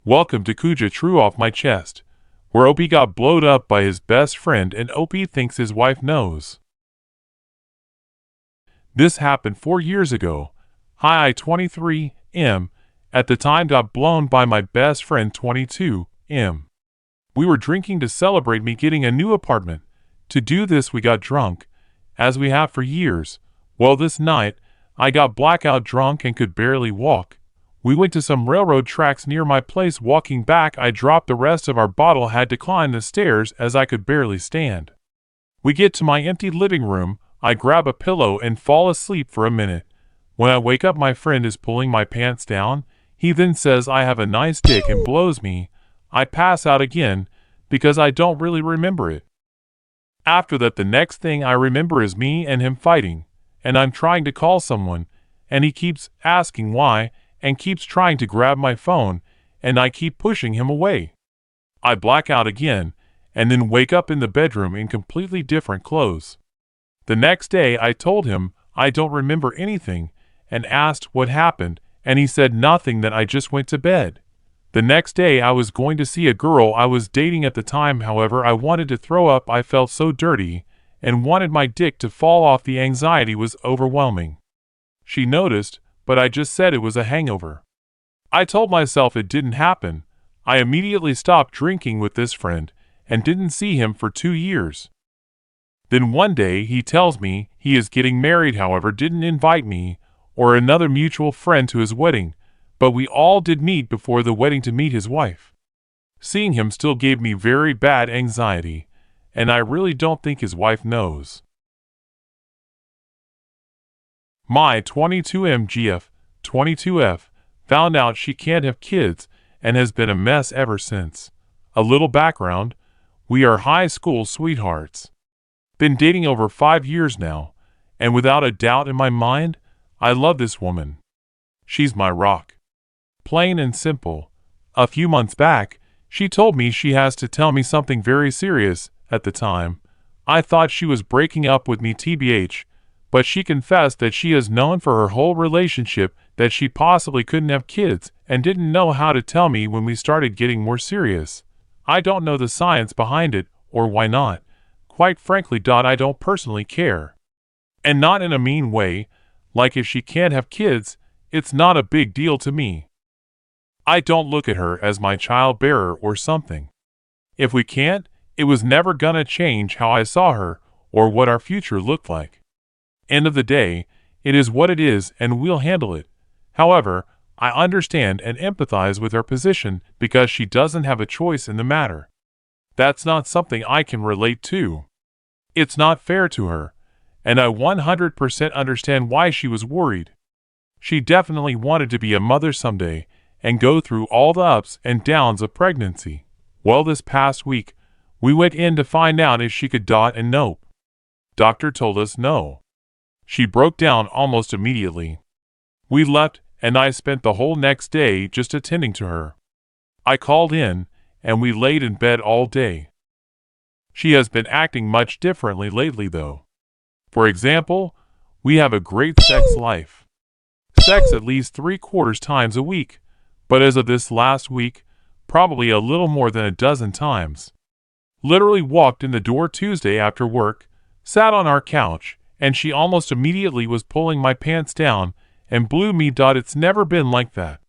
Welcome to Kuja True Off My Chest, where OP got blowed up by his best friend and OP thinks his wife knows. This happened 4 years ago. I 23 M at the time got blown by my best friend 22 M. We were drinking to celebrate me getting a new apartment. To do this we got drunk, as we have for years. Well, this night, I got blackout drunk and could barely walk. We went to some railroad tracks near my place. Walking back, I dropped the rest of our bottle, had to climb the stairs as I could barely stand. We get to my empty living room, I grab a pillow and fall asleep for a minute. When I wake up, my friend is pulling my pants down. He then says I have a nice dick and blows me. I pass out again, because I don't really remember it. After that, the next thing I remember is me and him fighting, and I'm trying to call someone, and he keeps asking why, and keeps trying to grab my phone, and I keep pushing him away. I black out again, and then wake up in the bedroom in completely different clothes. The next day I told him I don't remember anything, and asked what happened, and he said nothing, that I just went to bed. The next day I was going to see a girl I was dating at the time. However, I wanted to throw up. I felt so dirty, and wanted my dick to fall off. The anxiety was overwhelming. She noticed, but I just said it was a hangover. I told myself it didn't happen. I immediately stopped drinking with this friend, and didn't see him for 2 years. Then one day he tells me he is getting married, however didn't invite me or another mutual friend to his wedding, but we all did meet before the wedding to meet his wife. Seeing him still gave me very bad anxiety, and I really don't think his wife knows. My 22MGF, 22F, found out she can't have kids and has been a mess ever since. A little background: we are high school sweethearts. Been dating over 5 years now, and without a doubt in my mind, I love this woman. She's my rock. Plain and simple. A few months back, she told me she has to tell me something very serious. At the time, I thought she was breaking up with me tbh, but she confessed that she has known for her whole relationship that she possibly couldn't have kids and didn't know how to tell me when we started getting more serious. I don't know the science behind it, or why not. Quite frankly, I don't personally care. And not in a mean way, like if she can't have kids, it's not a big deal to me. I don't look at her as my child bearer or something. If we can't, it was never gonna change how I saw her or what our future looked like. End of the day, it is what it is and we'll handle it. However, I understand and empathize with her position because she doesn't have a choice in the matter. That's not something I can relate to. It's not fair to her, and I 100% understand why she was worried. She definitely wanted to be a mother someday and go through all the ups and downs of pregnancy. Well, this past week, we went in to find out if she could, and nope. Doctor told us no. She broke down almost immediately. We left, and I spent the whole next day just attending to her. I called in, and we laid in bed all day. She has been acting much differently lately though. For example, we have a great sex life. Sex at least 3/4 times a week, but as of this last week, probably a little more than a dozen times. Literally walked in the door Tuesday after work, sat on our couch, and she almost immediately was pulling my pants down and blew me. It's never been like that.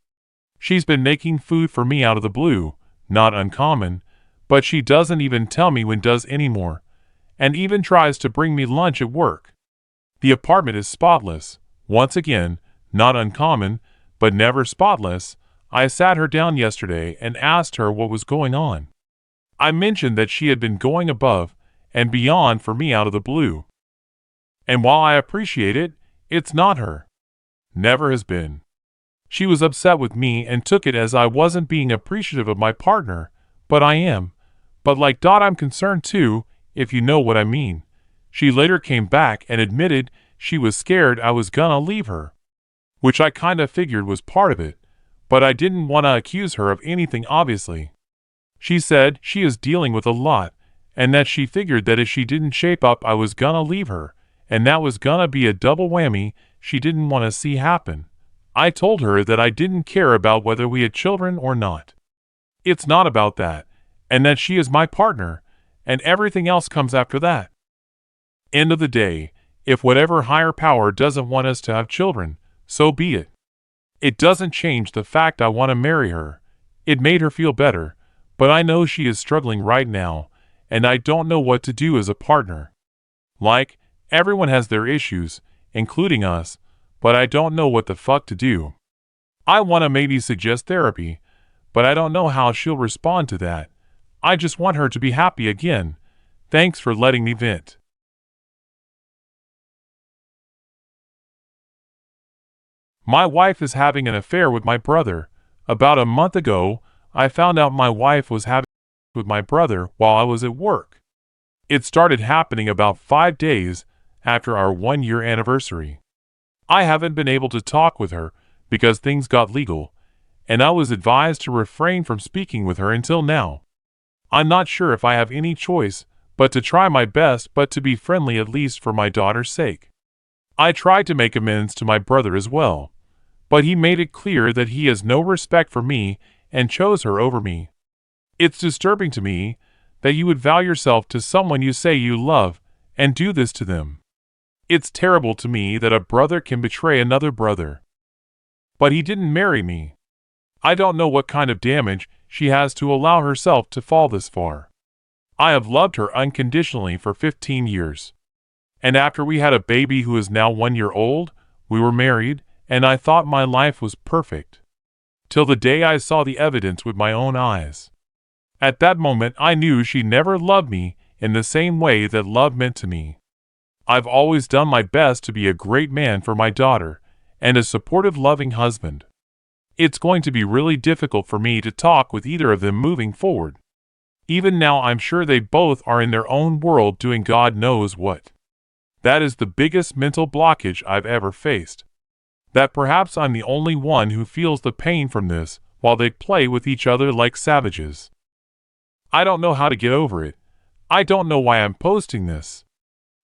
She's been making food for me out of the blue, not uncommon, but she doesn't even tell me when does anymore, and even tries to bring me lunch at work. The apartment is spotless. Once again, not uncommon, but never spotless. I sat her down yesterday and asked her what was going on. I mentioned that she had been going above and beyond for me out of the blue. And while I appreciate it, it's not her. Never has been. She was upset with me and took it as I wasn't being appreciative of my partner, but I am. But I'm concerned too, if you know what I mean. She later came back and admitted she was scared I was gonna leave her, which I kinda figured was part of it, but I didn't want to accuse her of anything obviously. She said she is dealing with a lot, and that she figured that if she didn't shape up I was gonna leave her, and that was gonna be a double whammy she didn't want to see happen. I told her that I didn't care about whether we had children or not. It's not about that, and that she is my partner, and everything else comes after that. End of the day, if whatever higher power doesn't want us to have children, so be it. It doesn't change the fact I want to marry her. It made her feel better, but I know she is struggling right now, and I don't know what to do as a partner. Like, everyone has their issues, including us, but I don't know what the fuck to do. I want to maybe suggest therapy, but I don't know how she'll respond to that. I just want her to be happy again. Thanks for letting me vent. My wife is having an affair with my brother. About a month ago, I found out my wife was having with my brother while I was at work. It started happening about 5 days after our 1-year anniversary. I haven't been able to talk with her because things got legal, and I was advised to refrain from speaking with her until now. I'm not sure if I have any choice but to try my best but to be friendly at least for my daughter's sake. I tried to make amends to my brother as well, but he made it clear that he has no respect for me and chose her over me. It's disturbing to me that you would vow yourself to someone you say you love and do this to them. It's terrible to me that a brother can betray another brother. But he didn't marry me. I don't know what kind of damage she has to allow herself to fall this far. I have loved her unconditionally for 15 years. And after we had a baby who is now 1 year old, we were married, and I thought my life was perfect. Till the day I saw the evidence with my own eyes. At that moment I knew she never loved me in the same way that love meant to me. I've always done my best to be a great man for my daughter, and a supportive, loving husband. It's going to be really difficult for me to talk with either of them moving forward. Even now I'm sure they both are in their own world doing God knows what. That is the biggest mental blockage I've ever faced. That perhaps I'm the only one who feels the pain from this while they play with each other like savages. I don't know how to get over it. I don't know why I'm posting this.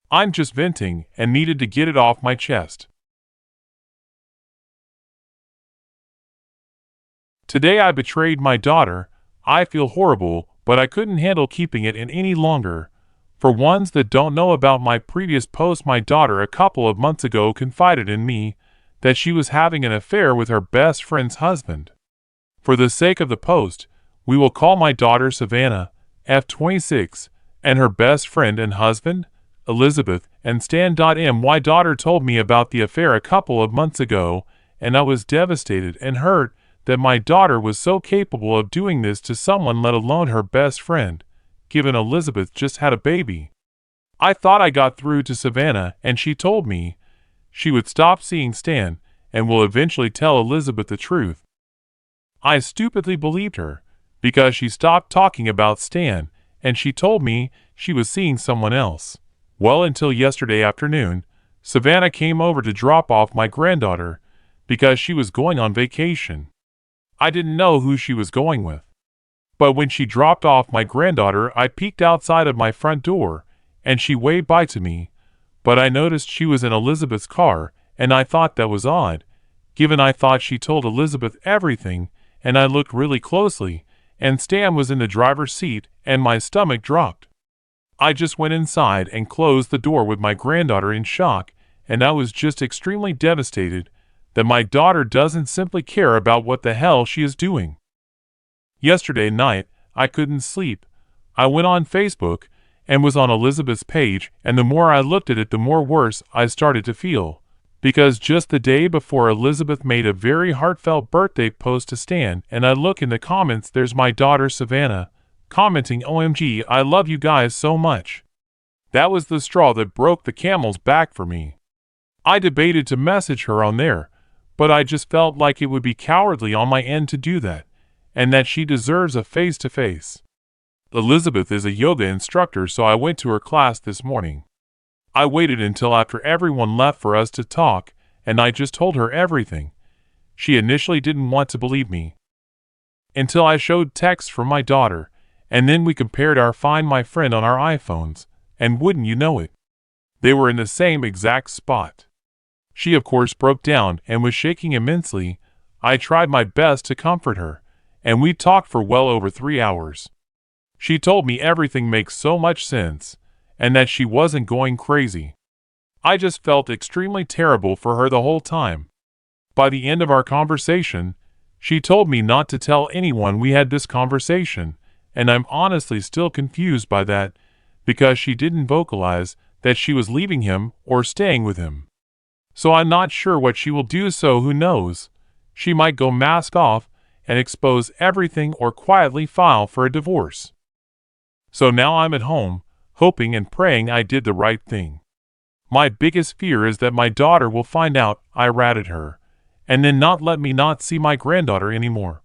I'm just venting and needed to get it off my chest. Today I betrayed my daughter. I feel horrible, but I couldn't handle keeping it in any longer. For ones that don't know about my previous post, my daughter a couple of months ago confided in me that she was having an affair with her best friend's husband. For the sake of the post, we will call my daughter Savannah, F26, and her best friend and husband, Elizabeth, and Stan. My daughter told me about the affair a couple of months ago, and I was devastated and hurt that my daughter was so capable of doing this to someone, let alone her best friend, given Elizabeth just had a baby. I thought I got through to Savannah, and she told me she would stop seeing Stan and will eventually tell Elizabeth the truth. I stupidly believed her, because she stopped talking about Stan, and she told me she was seeing someone else. Well, until yesterday afternoon, Savannah came over to drop off my granddaughter because she was going on vacation. I didn't know who she was going with. But when she dropped off my granddaughter, I peeked outside of my front door, and she waved bye to me, but I noticed she was in Elizabeth's car, and I thought that was odd, given I thought she told Elizabeth everything, and I looked really closely, and Stan was in the driver's seat, and my stomach dropped. I just went inside and closed the door with my granddaughter in shock, and I was just extremely devastated that my daughter doesn't simply care about what the hell she is doing. Yesterday night, I couldn't sleep. I went on Facebook and was on Elizabeth's page, and the more I looked at it, the more worse I started to feel. Because just the day before, Elizabeth made a very heartfelt birthday post to Stan, and I look in the comments, there's my daughter Savannah, commenting, "OMG, I love you guys so much." That was the straw that broke the camel's back for me. I debated to message her on there, but I just felt like it would be cowardly on my end to do that, and that she deserves a face-to-face. Elizabeth is a yoga instructor, so I went to her class this morning. I waited until after everyone left for us to talk, and I just told her everything. She initially didn't want to believe me, until I showed texts from my daughter, and then we compared our Find My Friend on our iPhones, and wouldn't you know it, they were in the same exact spot. She of course broke down and was shaking immensely. I tried my best to comfort her, and we talked for well over 3 hours. She told me everything makes so much sense, and that she wasn't going crazy. I just felt extremely terrible for her the whole time. By the end of our conversation, she told me not to tell anyone we had this conversation, and I'm honestly still confused by that, because she didn't vocalize that she was leaving him or staying with him. So I'm not sure what she will do, so who knows? She might go mask off and expose everything or quietly file for a divorce. So now I'm at home, hoping and praying I did the right thing. My biggest fear is that my daughter will find out I ratted her, and then not let me not see my granddaughter anymore.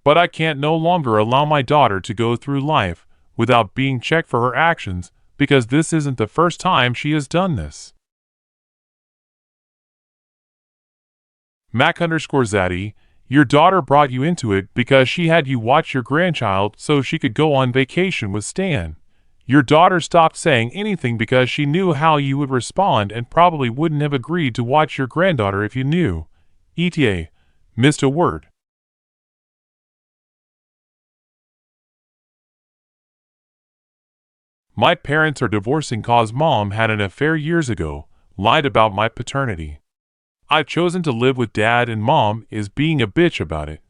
But I can't no longer allow my daughter to go through life without being checked for her actions, because this isn't the first time she has done this. Mac_Zaddy, your daughter brought you into it because she had you watch your grandchild so she could go on vacation with Stan. Your daughter stopped saying anything because she knew how you would respond and probably wouldn't have agreed to watch your granddaughter if you knew. ETA, missed a word. My parents are divorcing cause mom had an affair years ago, lied about my paternity. I've chosen to live with dad and mom is being a bitch about it.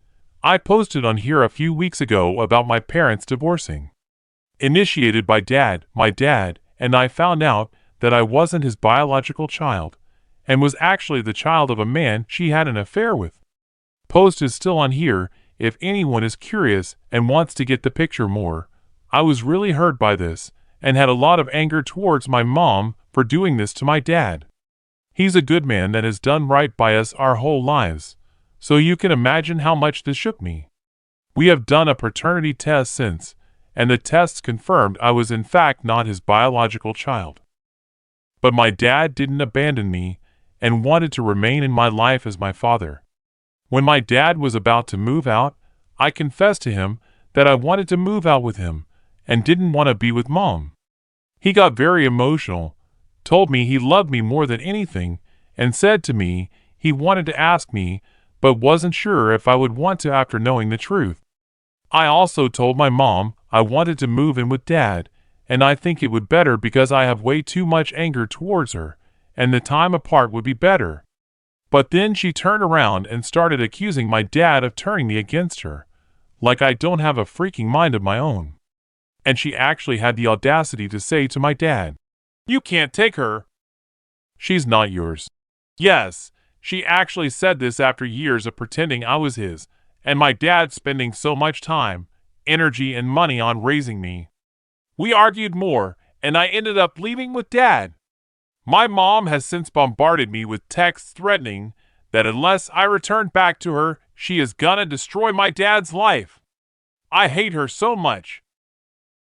I posted on here a few weeks ago about my parents divorcing. Initiated by dad, my dad, and I found out that I wasn't his biological child, and was actually the child of a man she had an affair with. Post is still on here if anyone is curious and wants to get the picture more. I was really hurt by this, and had a lot of anger towards my mom for doing this to my dad. He's a good man that has done right by us our whole lives, so you can imagine how much this shook me. We have done a paternity test since, and the tests confirmed I was in fact not his biological child. But my dad didn't abandon me, and wanted to remain in my life as my father. When my dad was about to move out, I confessed to him that I wanted to move out with him, and didn't want to be with mom. He got very emotional, told me he loved me more than anything, and said to me he wanted to ask me, but wasn't sure if I would want to after knowing the truth. I also told my mom I wanted to move in with dad, and I think it would better because I have way too much anger towards her, and the time apart would be better. But then she turned around and started accusing my dad of turning me against her, like I don't have a freaking mind of my own. And she actually had the audacity to say to my dad, "You can't take her. She's not yours." Yes, she actually said this after years of pretending I was his, and my dad spending so much time, energy, and money on raising me. We argued more, and I ended up leaving with dad. My mom has since bombarded me with texts threatening that unless I return back to her, she is gonna destroy my dad's life. I hate her so much,